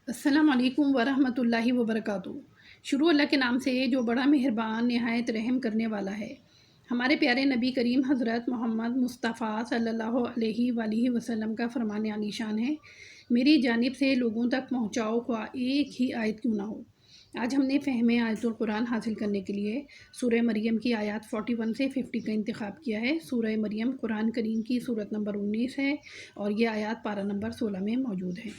السلام علیکم ورحمۃ اللہ وبرکاتہ۔ شروع اللہ کے نام سے جو بڑا مہربان نہایت رحم کرنے والا ہے۔ ہمارے پیارے نبی کریم حضرت محمد مصطفیٰ صلی اللہ علیہ وآلہ وسلم کا فرمان عالی شان ہے، میری جانب سے لوگوں تک پہنچاؤ خواہ ایک ہی آیت کیوں نہ ہو۔ آج ہم نے فہم آیت القرآن حاصل کرنے کے لیے سورہ مریم کی آیات 41 سے 50 کا انتخاب کیا ہے۔ سورہ مریم قرآن کریم کی سورت نمبر 19 ہے اور یہ آیات پارہ نمبر 16 میں موجود ہیں۔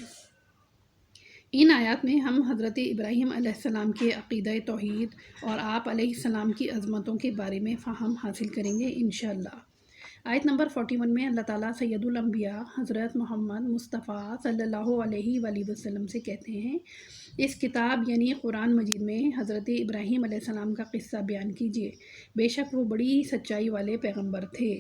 ان آیات میں ہم حضرت ابراہیم علیہ السلام کے عقیدہ توحید اور آپ علیہ السلام کی عظمتوں کے بارے میں فہم حاصل کریں گے انشاءاللہ۔ آیت نمبر 41 میں اللہ تعالیٰ سید الانبیاء حضرت محمد مصطفیٰ صلی اللہ علیہ وآلہ وسلم سے کہتے ہیں، اس کتاب یعنی قرآن مجید میں حضرت ابراہیم علیہ السلام کا قصہ بیان کیجیے، بے شک وہ بڑی سچائی والے پیغمبر تھے۔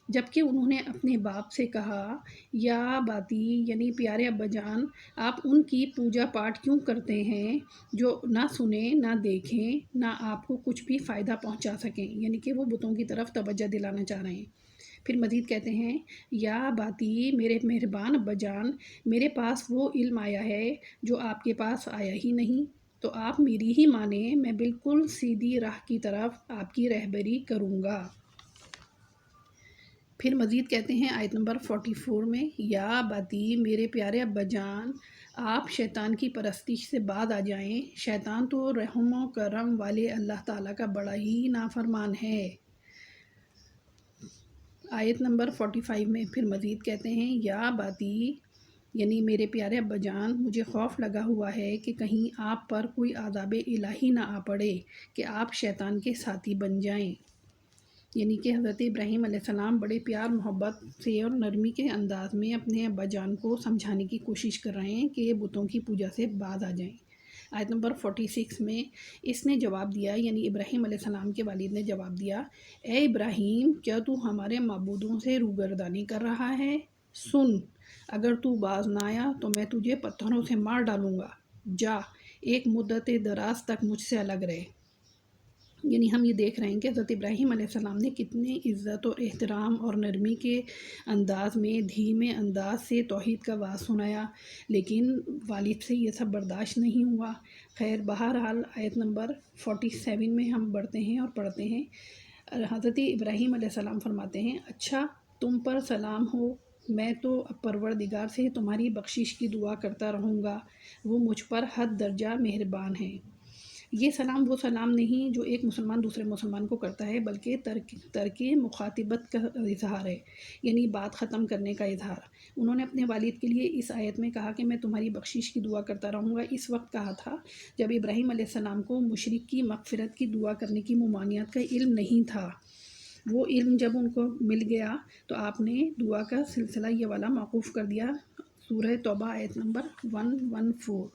جبکہ انہوں نے اپنے باپ سے کہا، یا باتی یعنی پیارے ابا جان، آپ ان کی پوجا پاٹ کیوں کرتے ہیں جو نہ سنیں نہ دیکھیں نہ آپ کو کچھ بھی فائدہ پہنچا سکیں، یعنی کہ وہ بتوں کی طرف توجہ دلانا چاہ رہے ہیں۔ پھر مزید کہتے ہیں، یا باتی میرے مہربان ابا جان، میرے پاس وہ علم آیا ہے جو آپ کے پاس آیا ہی نہیں، تو آپ میری ہی مانیں، میں بالکل سیدھی راہ کی طرف آپ کی رہبری کروں گا۔ پھر مزید کہتے ہیں آیت نمبر 44 میں، یا باتی میرے پیارے ابا جان، آپ شیطان کی پرستش سے بعد آ جائیں، شیطان تو رحم و کرم والے اللہ تعالیٰ کا بڑا ہی نافرمان ہے۔ آیت نمبر 45 میں پھر مزید کہتے ہیں، یا باتی یعنی میرے پیارے ابا جان، مجھے خوف لگا ہوا ہے کہ کہیں آپ پر کوئی عذاب الہی نہ آ پڑے کہ آپ شیطان کے ساتھی بن جائیں۔ یعنی کہ حضرت ابراہیم علیہ السلام بڑے پیار محبت سے اور نرمی کے انداز میں اپنے ابا جان کو سمجھانے کی کوشش کر رہے ہیں کہ یہ بتوں کی پوجا سے باز آ جائیں۔ آیت نمبر 46 میں اس نے جواب دیا، یعنی ابراہیم علیہ السلام کے والد نے جواب دیا، اے ابراہیم، کیا تو ہمارے معبودوں سے روگردانی کر رہا ہے؟ سن، اگر تو باز نہ آیا تو میں تجھے پتھروں سے مار ڈالوں گا، جا ایک مدت دراز تک مجھ سے الگ رہے۔ یعنی ہم یہ دیکھ رہے ہیں کہ حضرت ابراہیم علیہ السلام نے کتنے عزت اور احترام اور نرمی کے انداز میں دھیمے انداز سے توحید کا واعظ سنایا، لیکن والد سے یہ سب برداشت نہیں ہوا۔ خیر بہرحال آیت نمبر 47 میں ہم بڑھتے ہیں اور پڑھتے ہیں، حضرت ابراہیم علیہ السلام فرماتے ہیں، اچھا تم پر سلام ہو، میں تو پروردگار سے تمہاری بخشش کی دعا کرتا رہوں گا، وہ مجھ پر حد درجہ مہربان ہے۔ یہ سلام وہ سلام نہیں جو ایک مسلمان دوسرے مسلمان کو کرتا ہے، بلکہ ترک مخاطبت کا اظہار ہے، یعنی بات ختم کرنے کا اظہار۔ انہوں نے اپنے والد کے لیے اس آیت میں کہا کہ میں تمہاری بخشش کی دعا کرتا رہوں گا، اس وقت کہا تھا جب ابراہیم علیہ السلام کو مشرک کی مغفرت کی دعا کرنے کی ممانعت کا علم نہیں تھا۔ وہ علم جب ان کو مل گیا تو آپ نے دعا کا سلسلہ یہ والا موقوف کر دیا۔ سورہ توبہ آیت نمبر 114۔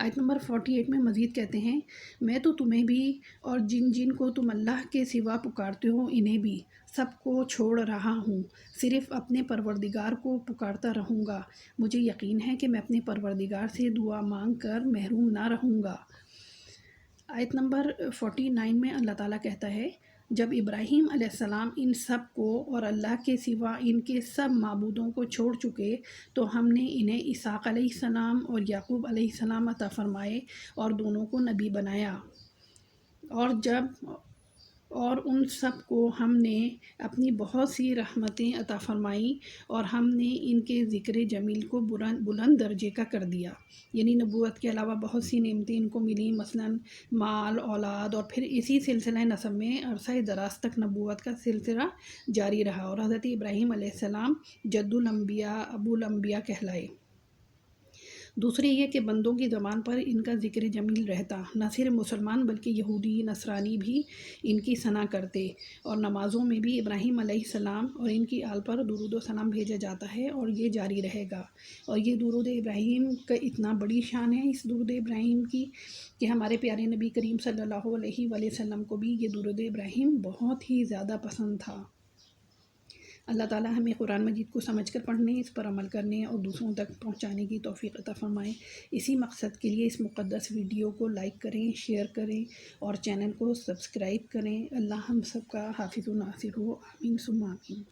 آیت نمبر 48 میں مزید کہتے ہیں، میں تو تمہیں بھی اور جن جن کو تم اللہ کے سوا پکارتے ہو انہیں بھی سب کو چھوڑ رہا ہوں، صرف اپنے پروردگار کو پکارتا رہوں گا، مجھے یقین ہے کہ میں اپنے پروردگار سے دعا مانگ کر محروم نہ رہوں گا۔ آیت نمبر 49 میں اللہ تعالیٰ کہتا ہے، جب ابراہیم علیہ السلام ان سب کو اور اللہ کے سوا ان کے سب معبودوں کو چھوڑ چکے تو ہم نے انہیں اسحاق علیہ السلام اور یعقوب علیہ السلام عطا فرمائے اور دونوں کو نبی بنایا، اور ان سب کو ہم نے اپنی بہت سی رحمتیں عطا فرمائیں اور ہم نے ان کے ذکر جمیل کو بلند درجے کا کر دیا۔ یعنی نبوت کے علاوہ بہت سی نعمتیں ان کو ملیں، مثلاً مال، اولاد، اور پھر اسی سلسلہ نسب میں عرصہ دراز تک نبوت کا سلسلہ جاری رہا اور حضرت ابراہیم علیہ السلام جد الانبیاء ابو الانبیاء کہلائے۔ دوسری یہ کہ بندوں کی زبان پر ان کا ذکر جمیل رہتا، نہ صرف مسلمان بلکہ یہودی نصرانی بھی ان کی ثنا کرتے، اور نمازوں میں بھی ابراہیم علیہ السلام اور ان کی آل پر درود و سلام بھیجا جاتا ہے اور یہ جاری رہے گا۔ اور یہ درود ابراہیم کا اتنا بڑی شان ہے اس درود ابراہیم کی کہ ہمارے پیارے نبی کریم صلی اللہ علیہ وآلہ وسلم کو بھی یہ درود ابراہیم بہت ہی زیادہ پسند تھا۔ اللہ تعالیٰ ہمیں قرآن مجید کو سمجھ کر پڑھنے، اس پر عمل کرنے اور دوسروں تک پہنچانے کی توفیق عطا فرمائے۔ اسی مقصد کے لیے اس مقدس ویڈیو کو لائک کریں، شیئر کریں اور چینل کو سبسکرائب کریں۔ اللہ ہم سب کا حافظ و ناصر ہو، آمین ثم آمین۔